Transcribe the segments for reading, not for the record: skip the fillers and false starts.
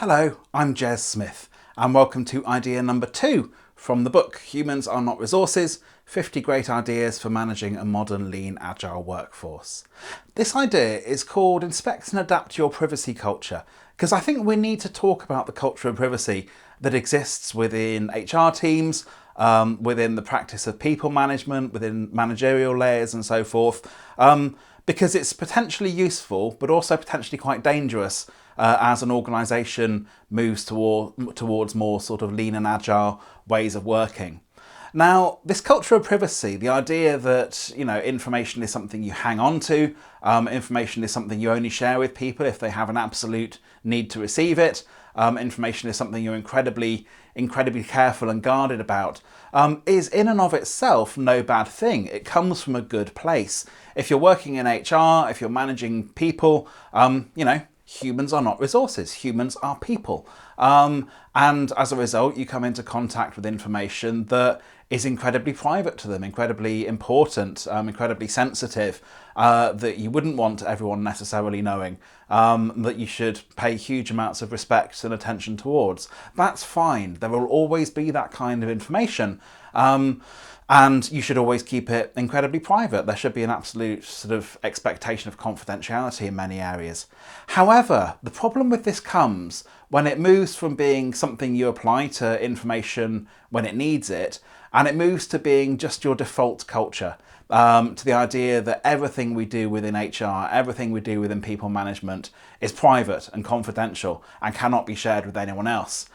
Hello, I'm Jez Smith, and welcome to idea number 2 from the book Humans Are Not Resources, 50 Great Ideas for Managing a Modern Lean Agile Workforce. This idea is called Inspect and Adapt Your Privacy Culture, because I think we need to talk about the culture of privacy that exists within HR teams, within the practice of people management, within managerial layers and so forth, because it's potentially useful, but also potentially quite dangerous as an organisation moves towards more sort of lean and agile ways of working. Now, this culture of privacy, the idea that, information is something you hang on to, information is something you only share with people if they have an absolute need to receive it, information is something you're incredibly careful and guarded about, is in and of itself no bad thing. It comes from a good place. If you're working in HR, if you're managing people, humans are not resources, humans are people. And as a result, you come into contact with information that is incredibly private to them, incredibly important, incredibly sensitive, that you wouldn't want everyone necessarily knowing, that you should pay huge amounts of respect and attention towards. That's fine. There will always be that kind of information. And you should always keep it incredibly private. There should be an absolute sort of expectation of confidentiality in many areas. However, the problem with this comes when it moves from being something you apply to information when it needs it, and it moves to being just your default culture, to the idea that everything we do within HR, everything we do within people management is private and confidential and cannot be shared with anyone else.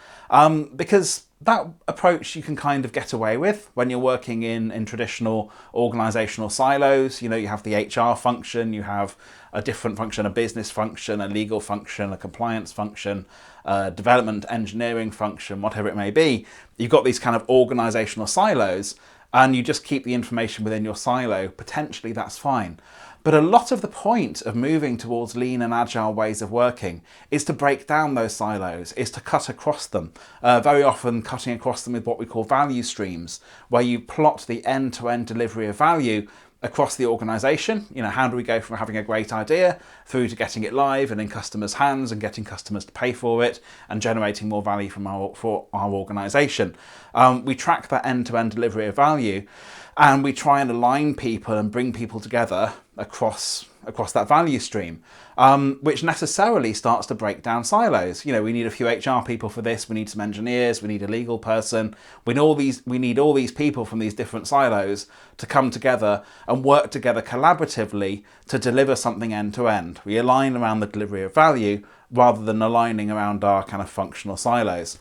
Because that approach you can kind of get away with when you're working in traditional organisational silos. You have the HR function, you have a different function, a business function, a legal function, a compliance function, a development engineering function, whatever it may be. You've got these kind of organisational silos and you just keep the information within your silo. Potentially that's fine. But a lot of the point of moving towards lean and agile ways of working is to break down those silos, is to cut across them. Very often cutting across them with what we call value streams, where you plot the end-to-end delivery of value across the organisation. How do we go from having a great idea through to getting it live and in customers' hands and getting customers to pay for it and generating more value for our organisation. We track that end-to-end delivery of value, and we try and align people and bring people together across that value stream, which necessarily starts to break down silos. We need a few HR people for this, we need some engineers, we need a legal person, we need all these people from these different silos to come together and work together collaboratively to deliver something end to end. We align around the delivery of value rather than aligning around our kind of functional silos.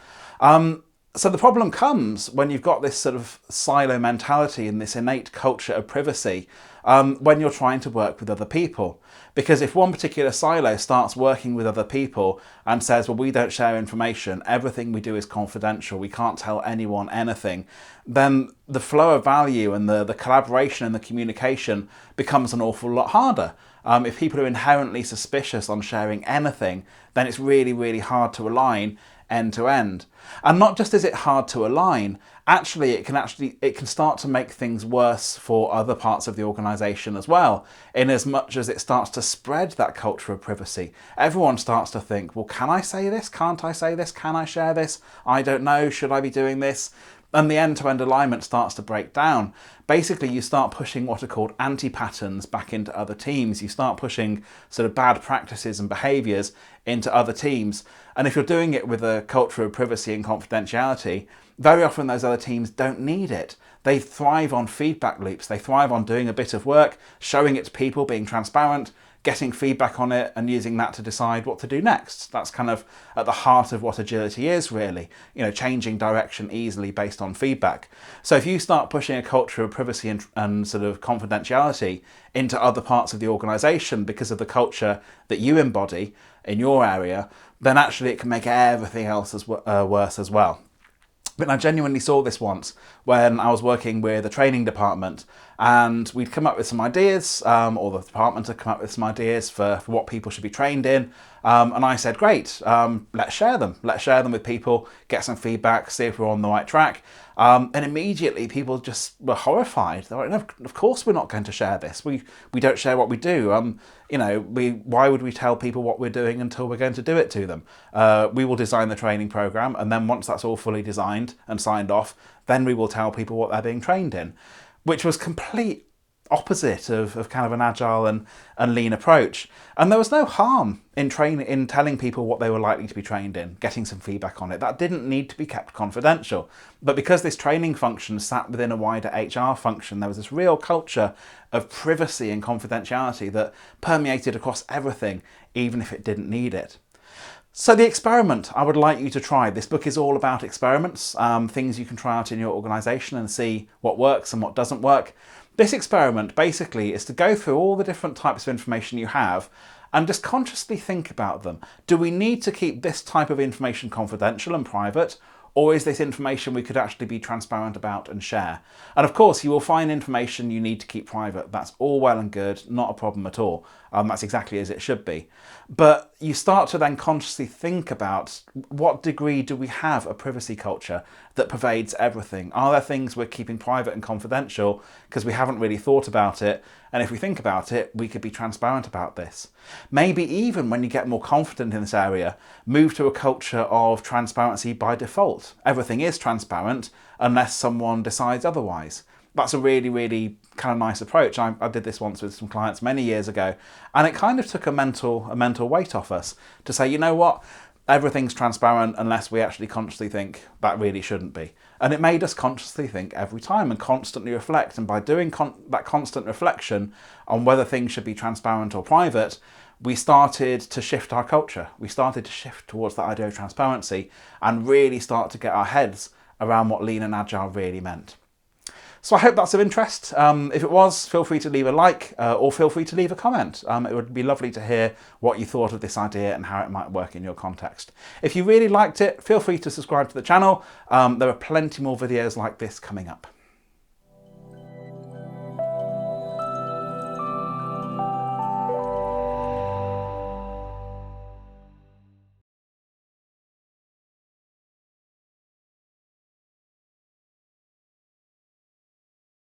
So the problem comes when you've got this sort of silo mentality and this innate culture of privacy when you're trying to work with other people. Because if one particular silo starts working with other people and says, well, we don't share information, everything we do is confidential, we can't tell anyone anything, then the flow of value and the collaboration and the communication becomes an awful lot harder. If people are inherently suspicious on sharing anything, then it's really, really hard to align end to end. And not just is it hard to align, it can start to make things worse for other parts of the organisation as well, in as much as it starts to spread that culture of privacy. Everyone starts to think, well, can I say this? Can't I say this? Can I share this? I don't know. Should I be doing this? And the end-to-end alignment starts to break down. Basically, you start pushing what are called anti-patterns back into other teams. You start pushing sort of bad practices and behaviours into other teams. And if you're doing it with a culture of privacy and confidentiality, very often those other teams don't need it. They thrive on feedback loops. They thrive on doing a bit of work, showing it to people, being transparent, getting feedback on it and using that to decide what to do next. That's kind of at the heart of what agility is, really. Changing direction easily based on feedback. So if you start pushing a culture of privacy and sort of confidentiality into other parts of the organisation because of the culture that you embody in your area, then actually it can make everything else worse as well. But I genuinely saw this once when I was working with a training department, and we'd come up with some ideas, or the department had come up with some ideas for what people should be trained in. And I said, great, let's share them. Let's share them with people, get some feedback, see if we're on the right track. And immediately people just were horrified. They were like, no, of course we're not going to share this. We don't share what we do. Why would we tell people what we're doing until we're going to do it to them? We will design the training program, and then once that's all fully designed and signed off, then we will tell people what they're being trained in, which was complete opposite of kind of an agile and lean approach. And there was no harm in telling people what they were likely to be trained in, getting some feedback on it. That didn't need to be kept confidential. But because this training function sat within a wider HR function, there was this real culture of privacy and confidentiality that permeated across everything, even if it didn't need it. So the experiment I would like you to try. This book is all about experiments, things you can try out in your organisation and see what works and what doesn't work. This experiment basically is to go through all the different types of information you have and just consciously think about them. Do we need to keep this type of information confidential and private? Or is this information we could actually be transparent about and share? And of course, you will find information you need to keep private. That's all well and good, not a problem at all. That's exactly as it should be. But you start to then consciously think about what degree do we have a privacy culture that pervades everything? Are there things we're keeping private and confidential because we haven't really thought about it? And if we think about it, we could be transparent about this. Maybe even when you get more confident in this area, move to a culture of transparency by default. Everything is transparent unless someone decides otherwise. That's a really, really kind of nice approach. I did this once with some clients many years ago, and it kind of took a mental weight off us to say, you know what? Everything's transparent unless we actually consciously think that really shouldn't be. And it made us consciously think every time and constantly reflect. And by doing that constant reflection on whether things should be transparent or private, we started to shift our culture. We started to shift towards that idea of transparency and really start to get our heads around what lean and agile really meant. So I hope that's of interest. If it was, feel free to leave a like or feel free to leave a comment. It would be lovely to hear what you thought of this idea and how it might work in your context. If you really liked it, feel free to subscribe to the channel. There are plenty more videos like this coming up.